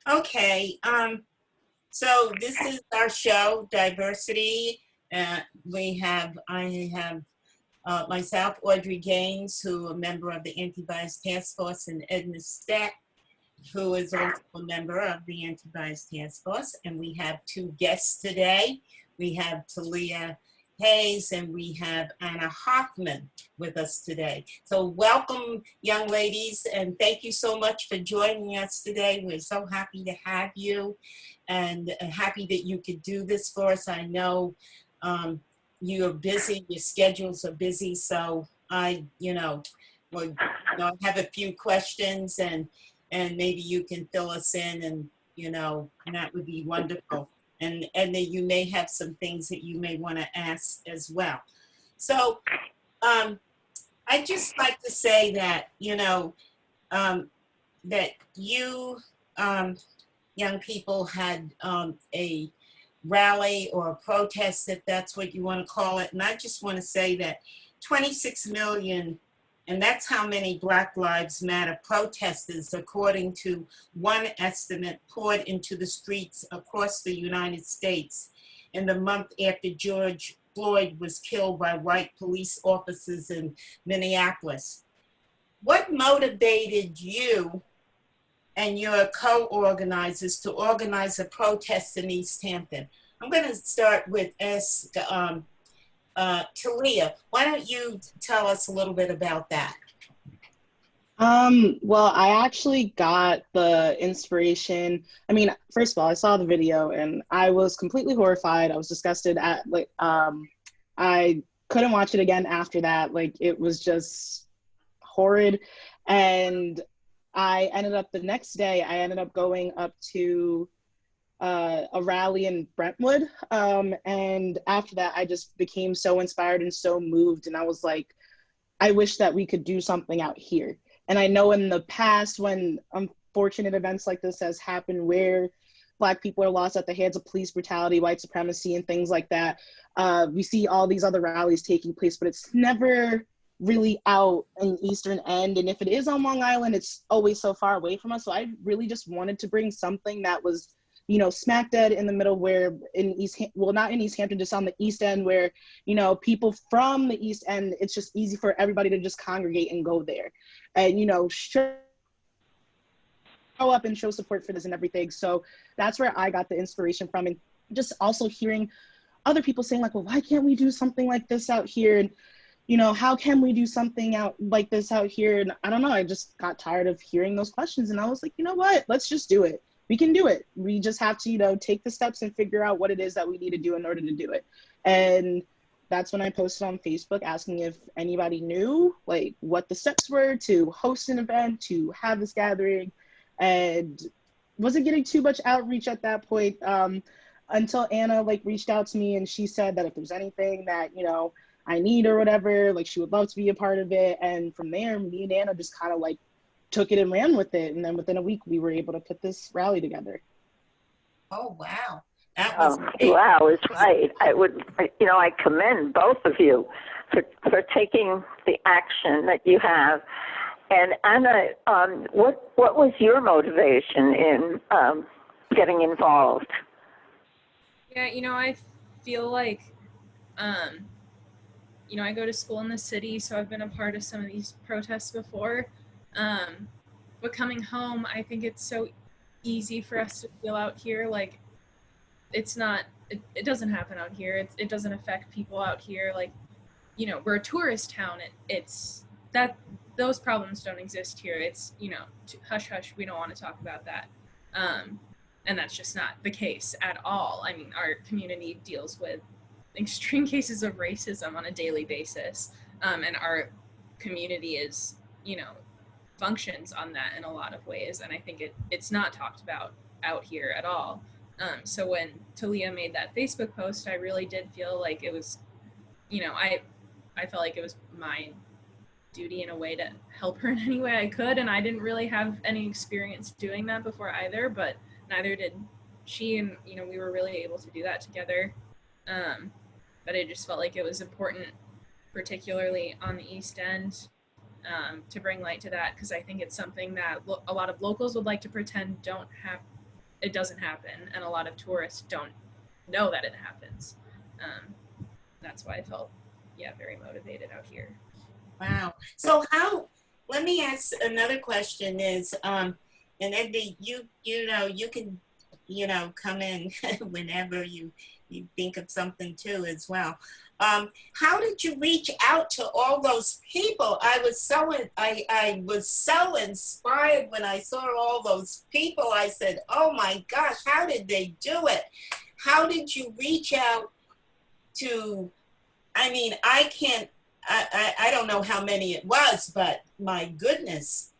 Okay, so this is our show, Diversity. I have myself, Audrey Gaines, who a member of the Anti-Bias Task Force, and Edna Steck, who is also a member of the Anti-Bias Task Force. And we have two guests today. We have Taliya Hayes and we have Anna Hoffman with us today. So welcome, young ladies, and thank you so much for joining us today. We're so happy to have you and happy that you could do this for us. I know you're busy, your schedules are busy, so I have a few questions and maybe you can fill us in and that would be wonderful. And then you may have some things that you may want to ask as well. So I'd just like to say that, that you young people had a rally or a protest, if that's what you want to call it. And I just want to say that 26 million, and that's how many Black Lives Matter protesters, according to one estimate, poured into the streets across the United States in the month after George Floyd was killed by white police officers in Minneapolis. What motivated you and your co-organizers to organize a protest in East Hampton? I'm going to start with Taliya, why don't you tell us a little bit about that? Well, I actually got the inspiration. I mean, first of all, I saw the video and I was completely horrified. I was disgusted at I couldn't watch it again after that. Like, it was just horrid. And I ended up the next day, I ended up going up to a rally in Brentwood. And after that, I just became so inspired and so moved. And I was like, I wish that we could do something out here. And I know in the past, when unfortunate events like this has happened, where Black people are lost at the hands of police brutality, white supremacy, and things like that, we see all these other rallies taking place, but it's never really out in Eastern End. And if it is on Long Island, it's always so far away from us. So I really just wanted to bring something that was, smack dead in the middle, where not in East Hampton, just on the East End, where, people from the East End, it's just easy for everybody to just congregate and go there and, show up and show support for this and everything. So that's where I got the inspiration from. And just also hearing other people saying like, well, why can't we do something like this out here? And, how can we do something out like this out here? And I don't know, I just got tired of hearing those questions. And I was like, you know what, let's just do it. We can do it. We just have to, take the steps and figure out what it is that we need to do in order to do it. And that's when I posted on Facebook asking if anybody knew like what the steps were to host an event, to have this gathering, and wasn't getting too much outreach at that point until Anna reached out to me and she said that if there's anything that, I need or whatever, she would love to be a part of it. And from there, me and Anna just kind of took it and ran with it. And then within a week, we were able to put this rally together. Oh, wow. That was wow, it's right. I commend both of you for taking the action that you have. And Anna, what was your motivation in getting involved? Yeah, I feel like, I go to school in the city, so I've been a part of some of these protests before. But coming home, I think it's so easy for us to feel out here like it's not, it doesn't happen out here. It doesn't affect people out here. We're a tourist town. It's that those problems don't exist here. It's, hush, hush, we don't want to talk about that. And that's just not the case at all. I mean, our community deals with extreme cases of racism on a daily basis. And our community is, functions on that in a lot of ways. And I think it's not talked about out here at all. So when Taliya made that Facebook post, I really did feel like it was, I felt like it was my duty in a way to help her in any way I could. And I didn't really have any experience doing that before either, but neither did she. And, we were really able to do that together. But I just felt like it was important, particularly on the East End, to bring light to that, because I think it's something that a lot of locals would like to pretend don't it doesn't happen, and a lot of tourists don't know that it happens. That's why I felt, yeah, very motivated out here. Wow. So let me ask another question is, and Edna, you know, you can, you know, come in whenever you think of something too as well. How did you reach out to all those people? I was so inspired when I saw all those people. I said, oh my gosh, how did they do it? How did you reach out to, I mean, I don't know how many it was, but my goodness,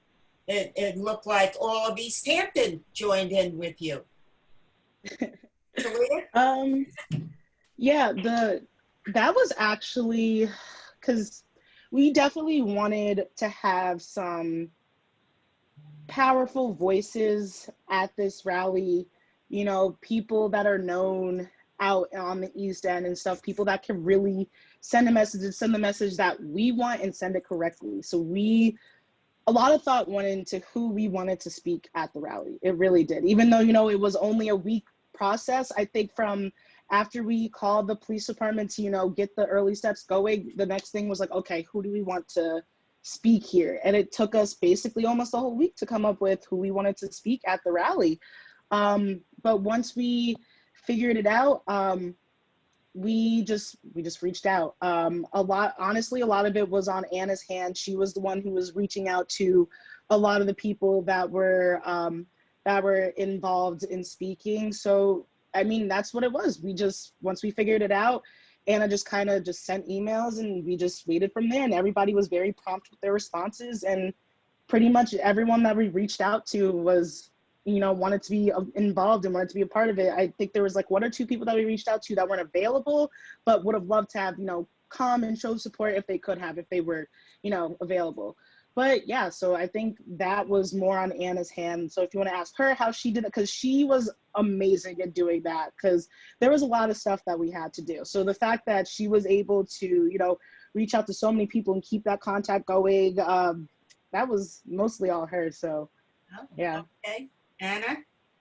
it looked like all of East Hampton joined in with you. Taliya? Yeah, that was actually because we definitely wanted to have some powerful voices at this rally, you know, people that are known out on the East End and stuff, people that can really send the message that we want and send it correctly. So a lot of thought went into who we wanted to speak at the rally. It really did. Even though, you know, it was only a week process, I think from after we called the police department to, you know, get the early steps going, the next thing was like, okay, who do we want to speak here? And it took us basically almost a whole week to come up with who we wanted to speak at the rally. But once we figured it out, we just reached out. Honestly, a lot of it was on Anna's hand. She was the one who was reaching out to a lot of the people that were involved in speaking. So, I mean, that's what it was. Once we figured it out, Anna just kind of just sent emails and we just waited from there, and everybody was very prompt with their responses, and pretty much everyone that we reached out to was, you know, wanted to be involved and wanted to be a part of it. I think there was like 1 or 2 people that we reached out to that weren't available, but would have loved to have, you know, come and show support if they could have, if they were, you know, available. But yeah, so I think that was more on Anna's hand. So if you want to ask her how she did it, because she was amazing at doing that, because there was a lot of stuff that we had to do. So the fact that she was able to, you know, reach out to so many people and keep that contact going, that was mostly all her. So yeah. Okay. Anna,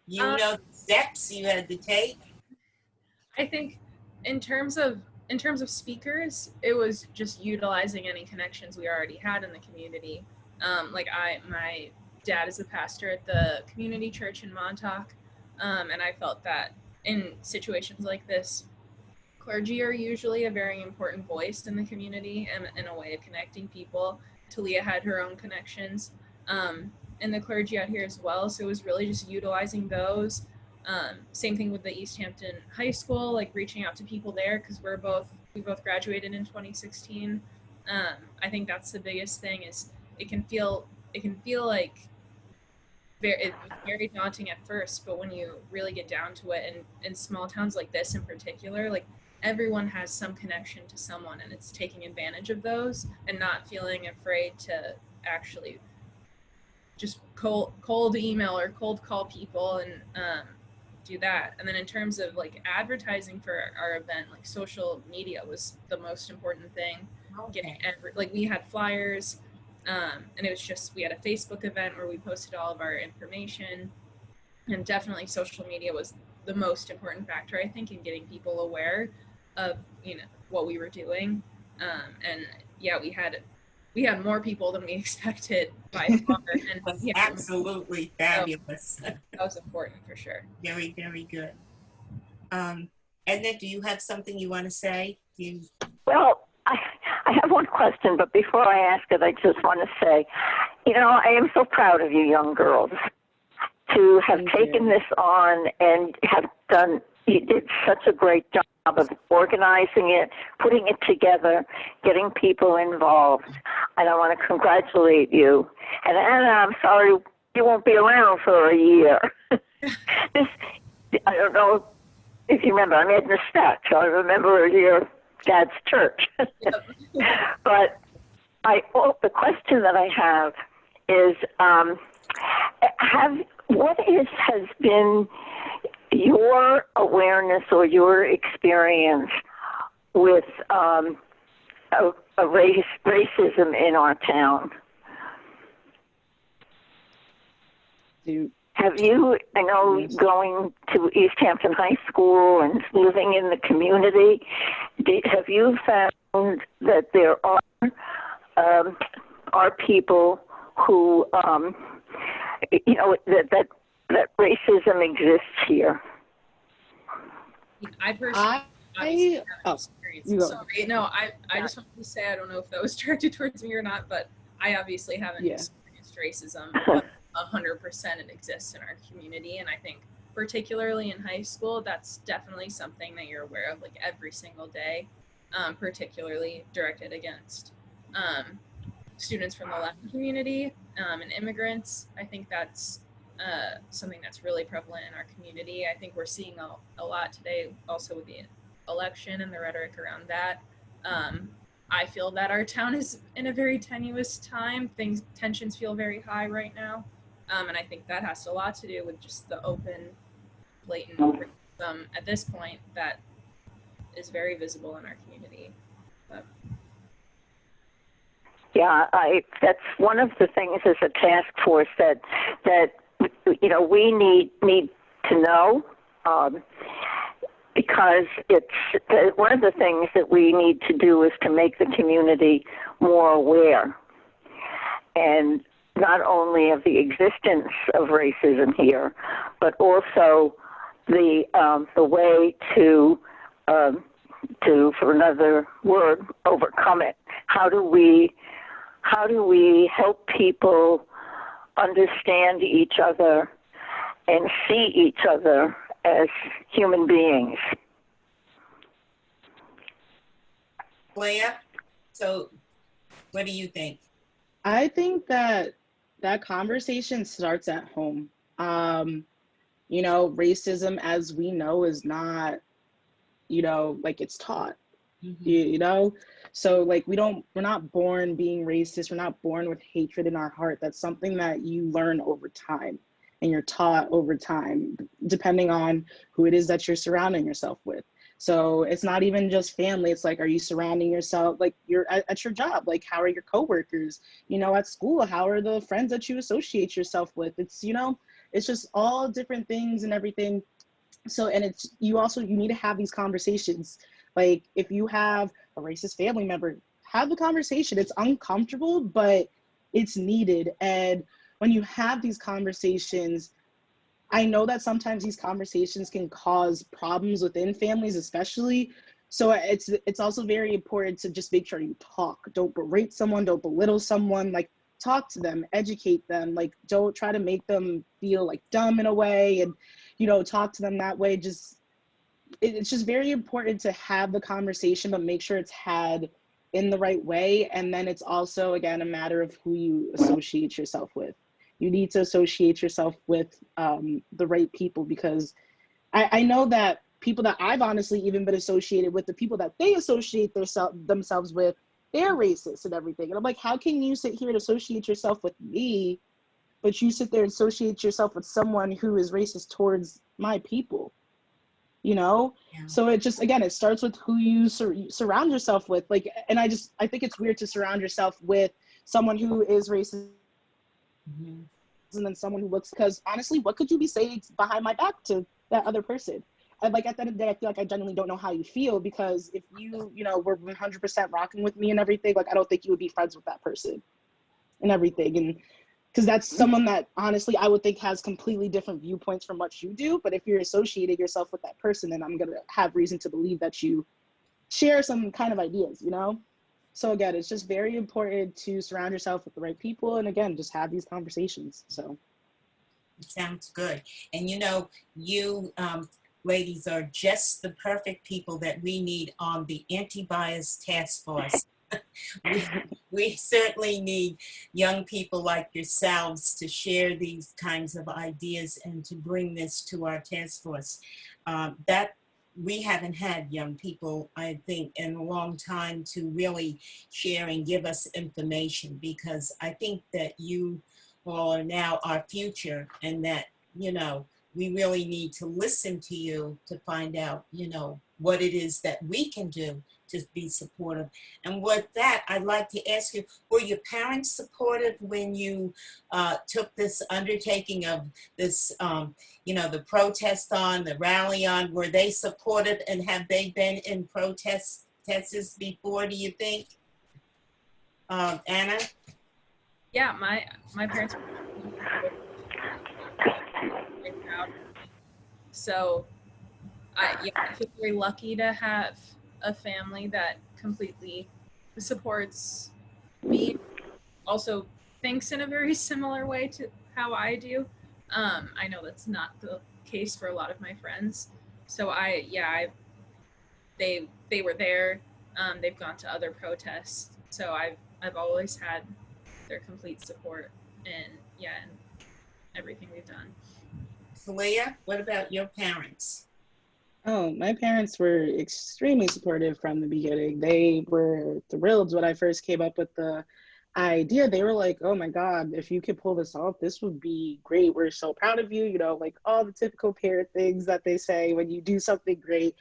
you know the steps you had to take. I think in terms of speakers, it was just utilizing any connections we already had in the community. Like my dad is a pastor at the community church in Montauk, and I felt that in situations like this, clergy are usually a very important voice in the community and in a way of connecting people. Taliya had her own connections in the clergy out here as well, so it was really just utilizing those. Same thing with the East Hampton High School, like reaching out to people there, because we both graduated in 2016. I think that's the biggest thing, is it can feel like it's very daunting at first, but when you really get down to it, and in small towns like this in particular, like everyone has some connection to someone, and it's taking advantage of those and not feeling afraid to actually just cold email or cold call people and do that. And then in terms of like advertising for our event, like social media was the most important thing. Okay. Like we had flyers, and it was just, we had a Facebook event where we posted all of our information, and definitely social media was the most important factor, I think, in getting people aware of, you know, what we were doing. And yeah, we had more people than we expected by far. And It was yeah, absolutely fabulous. that was important for sure. Very, very good. Edna, do you have something you want to say? Well, I have one question, but before I ask it, I just want to say, you know, I am so proud of you young girls to have taken this on and you did such a great job of organizing it, putting it together, getting people involved. And I want to congratulate you. And Anna, I'm sorry you won't be around for a year. I don't know if you remember, I'm Edna Steck, so I remember your dad's church. But the question that I have is, has been your awareness or your experience with racism in our town? Have you, I know, Yes. going to East Hampton High School and living in the community, have you found that there are people who, you know, that racism exists here? I personally obviously haven't you experienced go. it. Sorry, no, I just wanted to say, I don't know if that was directed towards me or not, but I obviously haven't Yeah. experienced racism, but 100% it exists in our community. And I think particularly in high school, that's definitely something that you're aware of like every single day, particularly directed against students from the Latin community and immigrants. I think that's something that's really prevalent in our community. I think we're seeing a lot today also with the election and the rhetoric around that. I feel that our town is in a very tenuous time. Tensions feel very high right now. And I think that has a lot to do with just the open, blatant racism at this point that is very visible in our community. But Yeah, that's one of the things as a task force that you know we need to know, because it's one of the things that we need to do is to make the community more aware, and not only of the existence of racism here, but also the way to for another word, overcome it. How do we help people understand each other and see each other as human beings? Leah, so what do you think? I think that conversation starts at home. You know, racism, as we know, is not, you know, like it's taught. You know, so like we're not born being racist. We're not born with hatred in our heart. That's something that you learn over time and you're taught over time, depending on who it is that you're surrounding yourself with. So it's not even just family. It's like, are you surrounding yourself, like you're at your job? Like, how are your coworkers? You know, at school, how are the friends that you associate yourself with? It's, you know, it's just all different things and everything. So, and it's, you need to have these conversations. Like, if you have a racist family member, have the conversation. It's uncomfortable, but it's needed. And when you have these conversations, I know that sometimes these conversations can cause problems within families, especially. So it's also very important to just make sure you talk. Don't berate someone, don't belittle someone, like talk to them, educate them, like don't try to make them feel like dumb in a way, and, you know, talk to them that way. It's just very important to have the conversation, but make sure it's had in the right way. And then it's also, again, a matter of who you associate yourself with. You need to associate yourself with the right people, because I know that people that I've honestly even been associated with, the people that they associate themselves with, they're racist and everything. And I'm like, how can you sit here and associate yourself with me, but you sit there and associate yourself with someone who is racist towards my people? You know? Yeah. So it just, again, it starts with who you surround yourself with. Like, and I think it's weird to surround yourself with someone who is racist and then someone who looks, because honestly, what could you be saying behind my back to that other person? And like, at the end of the day, I feel like I genuinely don't know how you feel, because if you know, were 100% rocking with me and everything, like, I don't think you would be friends with that person and everything. And because that's someone that honestly I would think has completely different viewpoints from what you do. But if you're associating yourself with that person, then I'm going to have reason to believe that you share some kind of ideas, you know? So again, it's just very important to surround yourself with the right people. And again, just have these conversations. So. Sounds good. And you know, you ladies are just the perfect people that we need on the anti-bias task force. we certainly need young people like yourselves to share these kinds of ideas and to bring this to our task force. That we haven't had young people, I think, in a long time to really share and give us information, because I think that you all are now our future, and that, you know, we really need to listen to you to find out, you know, what it is that we can do to be supportive. And with that, I'd like to ask you, were your parents supportive when you took this undertaking of this, you know, the protest on, the rally on? Were they supportive, and have they been in protests before, do you think? Anna? Yeah, my parents were very proud. So I feel very lucky to have a family that completely supports me, also thinks in a very similar way to how I do. I know that's not the case for a lot of my friends. So they were there. They've gone to other protests. So I've always had their complete support and everything we've done. Taliya, what about your parents? Oh, my parents were extremely supportive from the beginning. They were thrilled when I first came up with the idea. They were like, oh my God, if you could pull this off, this would be great. We're so proud of you, you know, like all the typical parent things that they say when you do something great.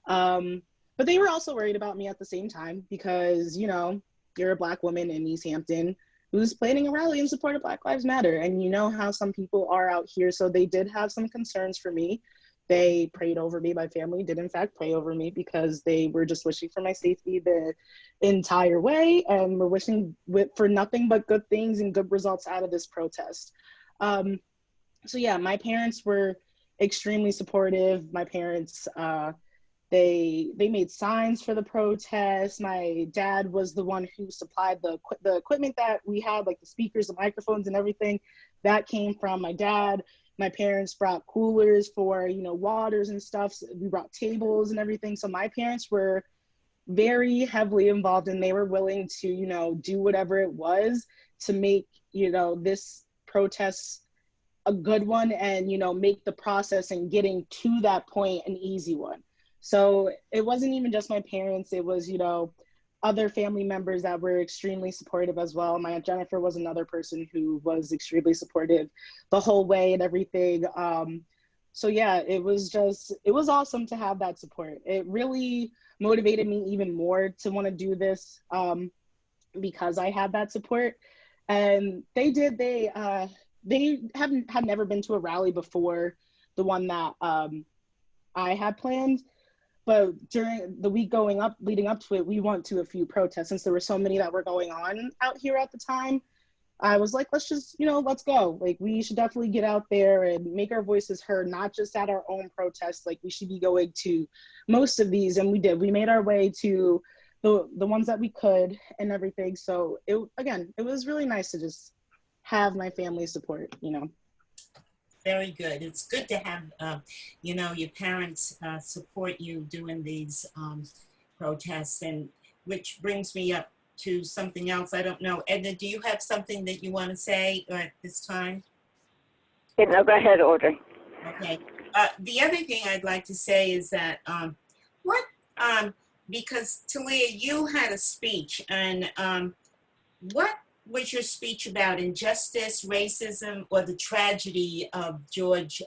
But they were also worried about me at the same time because, you know, you're a Black woman in East Hampton who's planning a rally in support of Black Lives Matter. And you know how some people are out here. So they did have some concerns for me. They prayed over me. My family did, in fact, pray over me because they were just wishing for my safety the entire way and were wishing for nothing but good things and good results out of this protest. So yeah, my parents were extremely supportive. My parents, they made signs for the protest. My dad was the one who supplied the equipment that we had, like the speakers, the microphones, and everything. That came from my dad. My parents brought coolers for, you know, waters and stuff. So we brought tables and everything. So my parents were very heavily involved, and they were willing to, you know, do whatever it was to make, you know, this protest a good one and, you know, make the process and getting to that point an easy one. So it wasn't even just my parents. It was, you know, other family members that were extremely supportive as well. My Aunt Jennifer was another person who was extremely supportive the whole way and everything. So yeah, it was awesome to have that support. It really motivated me even more to want to do this because I had that support. And they had never been to a rally before the one that I had planned. But during the week leading up to it, we went to a few protests since there were so many that were going on out here at the time. I was like, let's just, you know, let's go. Like, we should definitely get out there and make our voices heard, not just at our own protests. Like, we should be going to most of these. And we did. We made our way to the ones that we could and everything. So it was really nice to just have my family support, you know. Very good. It's good to have, you know, your parents support you doing these protests, and which brings me up to something else. I don't know. Edna, do you have something that you want to say at this time? Yeah, no, go ahead, Audrey. Okay. The other thing I'd like to say is that because Taliya, you had a speech, and what was your speech about? Injustice, racism, or the tragedy of George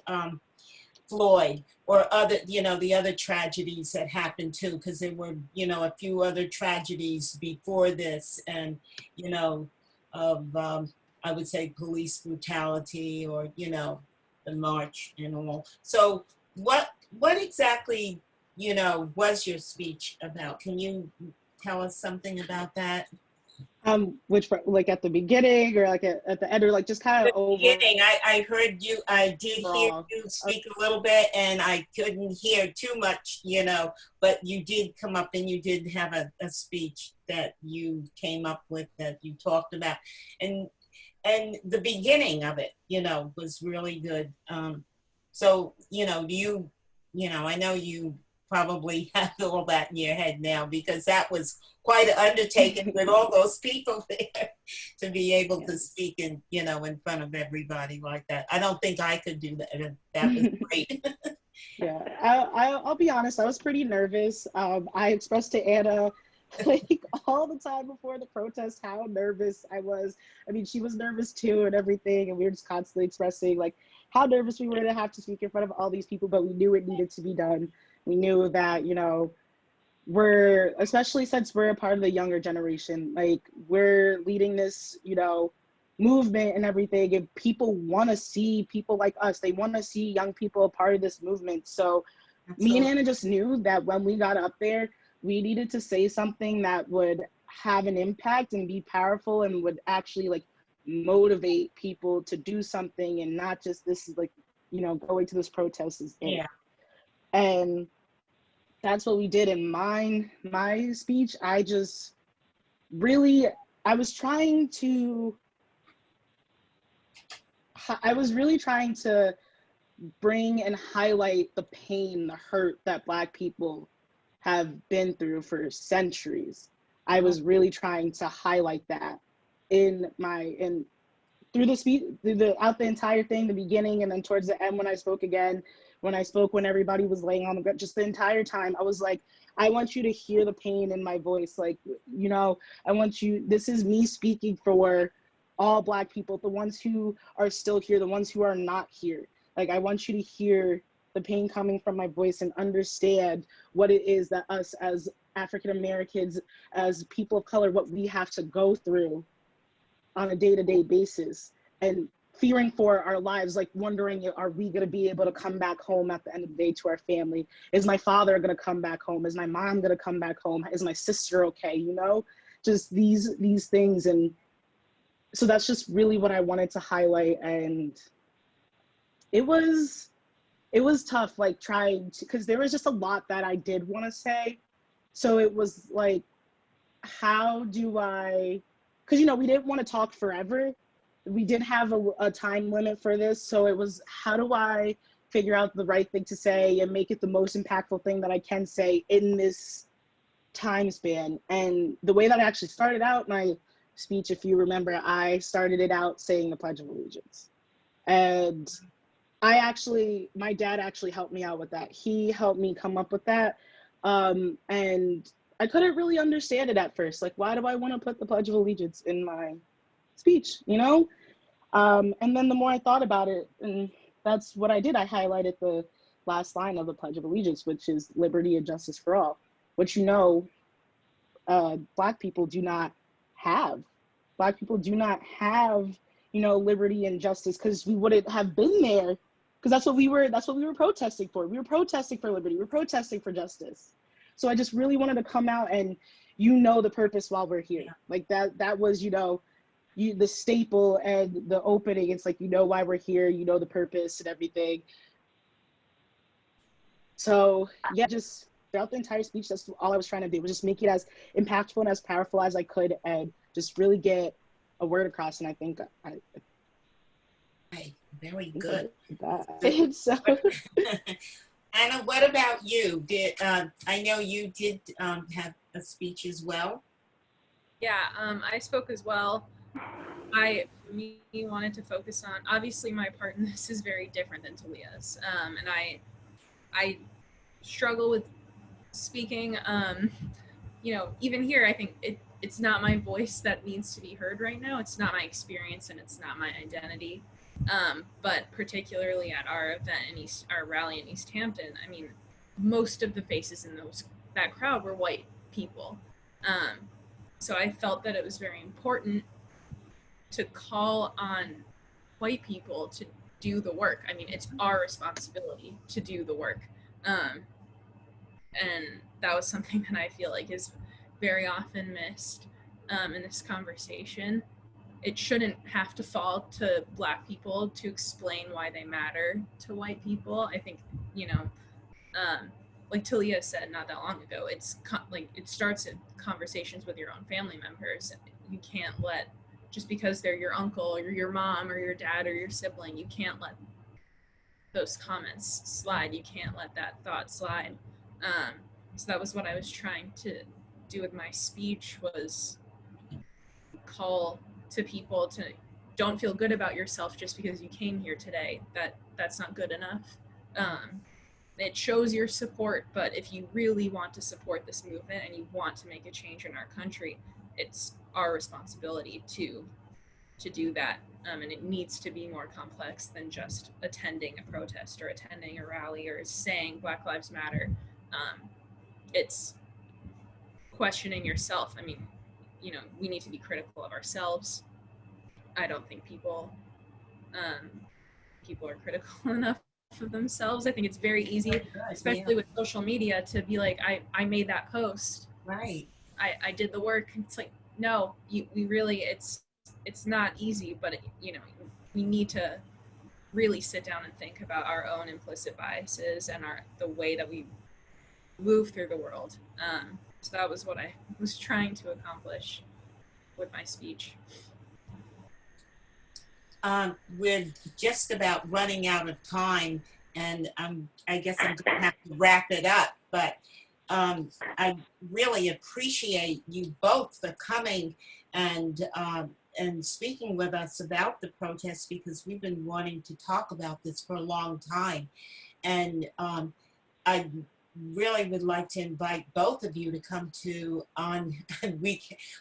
Floyd, or other, you know, the other tragedies that happened too, because there were, you know, a few other tragedies before this, and, you know, of, I would say, police brutality, or, you know, the march and all. So what exactly, you know, was your speech about? Can you tell us something about that? Which, like, at the beginning or like at the end, or like just kind of over? Beginning, I heard you, I did hear you speak a little bit, and I couldn't hear too much, you know, but you did come up and you did have a speech that you came up with, that you talked about, and the beginning of it, you know, was really good. So, you know, you know, I know you probably have all that in your head now, because that was quite an undertaking with all those people there to be able to speak in, you know, in front of everybody like that. I don't think I could do that. That was great. Yeah, I'll be honest, I was pretty nervous. I expressed to Anna like all the time before the protest, how nervous I was. I mean, she was nervous too and everything, and we were just constantly expressing like how nervous we were to have to speak in front of all these people, but we knew it needed to be done. We knew that, you know, we're, especially since we're a part of the younger generation, like we're leading this, you know, movement and everything, and people want to see people like us. They want to see young people a part of this movement. So me and Absolutely. Hannah just knew that when we got up there, we needed to say something that would have an impact and be powerful and would actually like motivate people to do something, and not just this is like, you know, going to this protest is it. Yeah. And that's what we did in my speech. I just really, I was really trying to bring and highlight the pain, the hurt that Black people have been through for centuries. I was really trying to highlight that in through the speech, out the entire thing, the beginning, and then towards the end when I spoke again, when everybody was laying on the ground, just the entire time, I was like, I want you to hear the pain in my voice. Like, you know, this is me speaking for all Black people, the ones who are still here, the ones who are not here. Like, I want you to hear the pain coming from my voice and understand what it is that us as African Americans, as people of color, what we have to go through on a day-to-day basis, and fearing for our lives, like wondering, are we going to be able to come back home at the end of the day to our family? Is my father going to come back home? Is my mom going to come back home? Is my sister okay? You know, just these things. And so that's just really what I wanted to highlight. And it was tough, like trying to, because there was just a lot that I did want to say. So it was like, how do I, because, you know, we didn't want to talk forever. We did have a time limit for this. So it was, how do I figure out the right thing to say and make it the most impactful thing that I can say in this time span? And the way that I actually started out my speech, if you remember, I started it out saying the Pledge of Allegiance. And my dad actually helped me out with that. He helped me come up with that. And I couldn't really understand it at first. Like, why do I want to put the Pledge of Allegiance in my speech, you know? And then the more I thought about it, and that's what I did, I highlighted the last line of the Pledge of Allegiance, which is liberty and justice for all, which, you know, Black people do not have. Black people do not have, you know, liberty and justice, because we wouldn't have been there, because that's what we were protesting for. We were protesting for liberty. We were protesting for justice. So I just really wanted to come out and, you know, the purpose while we're here. Like that was, you know, the staple and the opening. It's like, you know why we're here, you know the purpose and everything. So yeah, just throughout the entire speech, that's all I was trying to do, was just make it as impactful and as powerful as I could, and just really get a word across. And I think Very good. So Anna, what about you? I know you did have a speech as well? Yeah, I spoke as well. I wanted to focus on, obviously my part in this is very different than Taliya's, and I struggle with speaking. You know, even here, I think it's not my voice that needs to be heard right now. It's not my experience and it's not my identity. But particularly at our event our rally in East Hampton, I mean, most of the faces in that crowd were white people. So I felt that it was very important to call on white people to do the work. I mean, it's our responsibility to do the work. And that was something that I feel like is very often missed in this conversation. It shouldn't have to fall to Black people to explain why they matter to white people. I think, you know, like Taliya said not that long ago, it starts in conversations with your own family members. You can't let, just because they're your uncle or your mom or your dad or your sibling, you can't let those comments slide. You can't let that thought slide. So that was what I was trying to do with my speech, was call to people to don't feel good about yourself just because you came here today. That's not good enough. it shows your support, but if you really want to support this movement and you want to make a change in our country, it's our responsibility to do that. And it needs to be more complex than just attending a protest or attending a rally or saying Black Lives Matter. It's questioning yourself. I mean, you know, we need to be critical of ourselves. I don't think people are critical enough of themselves. I think it's very easy, especially with social media, to be like, I made that post. Right. I did the work. It's like, no, we really, it's not easy, but you know, we need to really sit down and think about our own implicit biases and the way that we move through the world. So that was what I was trying to accomplish with my speech. We're just about running out of time, and I guess I'm going to have to wrap it up. But I really appreciate you both for coming and speaking with us about the protests, because we've been wanting to talk about this for a long time. And I really would like to invite both of you to come to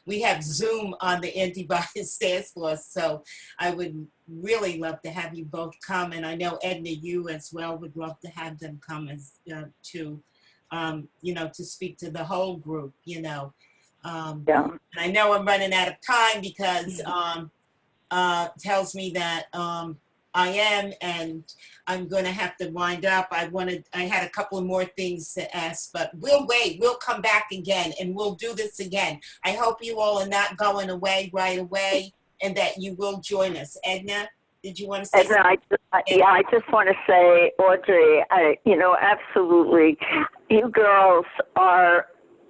we have Zoom on the Anti-Bias Task Force, so I would really love to have you both come, and I know Edna, you as well would love to have them come as to you know, to speak to the whole group, you know. Yeah. And I know I'm running out of time because tells me that I am, and I'm going to have to wind up. I had a couple of more things to ask, but we'll wait. We'll come back again, and we'll do this again. I hope you all are not going away right away, and that you will join us. Edna, did you want to say Edna, something? I just want to say, Audrey, you know, absolutely, you girls are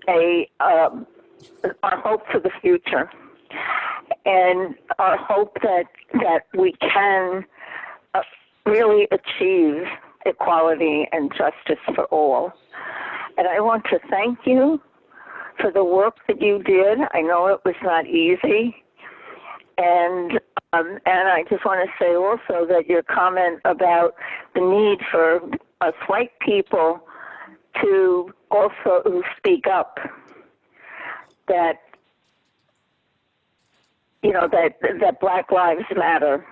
our hope for the future, and our hope that we can really achieve equality and justice for all. And I want to thank you for the work that you did. I know it was not easy, and I just want to say also that your comment about the need for us white people to also speak up, that, you know, that Black Lives Matter.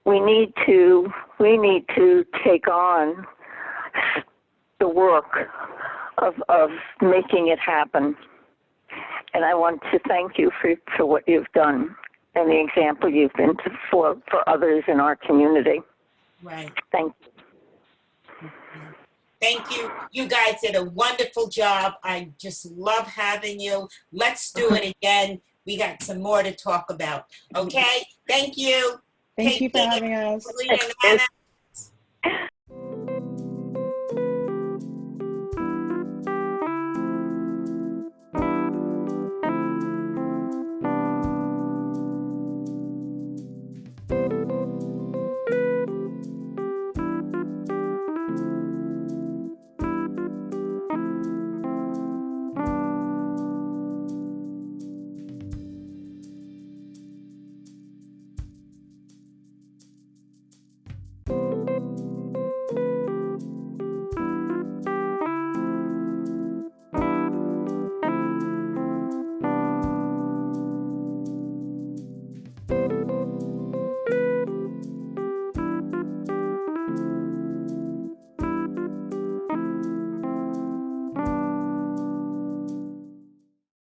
We need to take on the work of making it happen. And I want to thank you for what you've done and the example you've been for others in our community. Right. Thank you. Thank you. You guys did a wonderful job. I just love having you. Let's do it again. We got some more to talk about. Okay? Thank you. Thank you for having us. Taliya and Anna.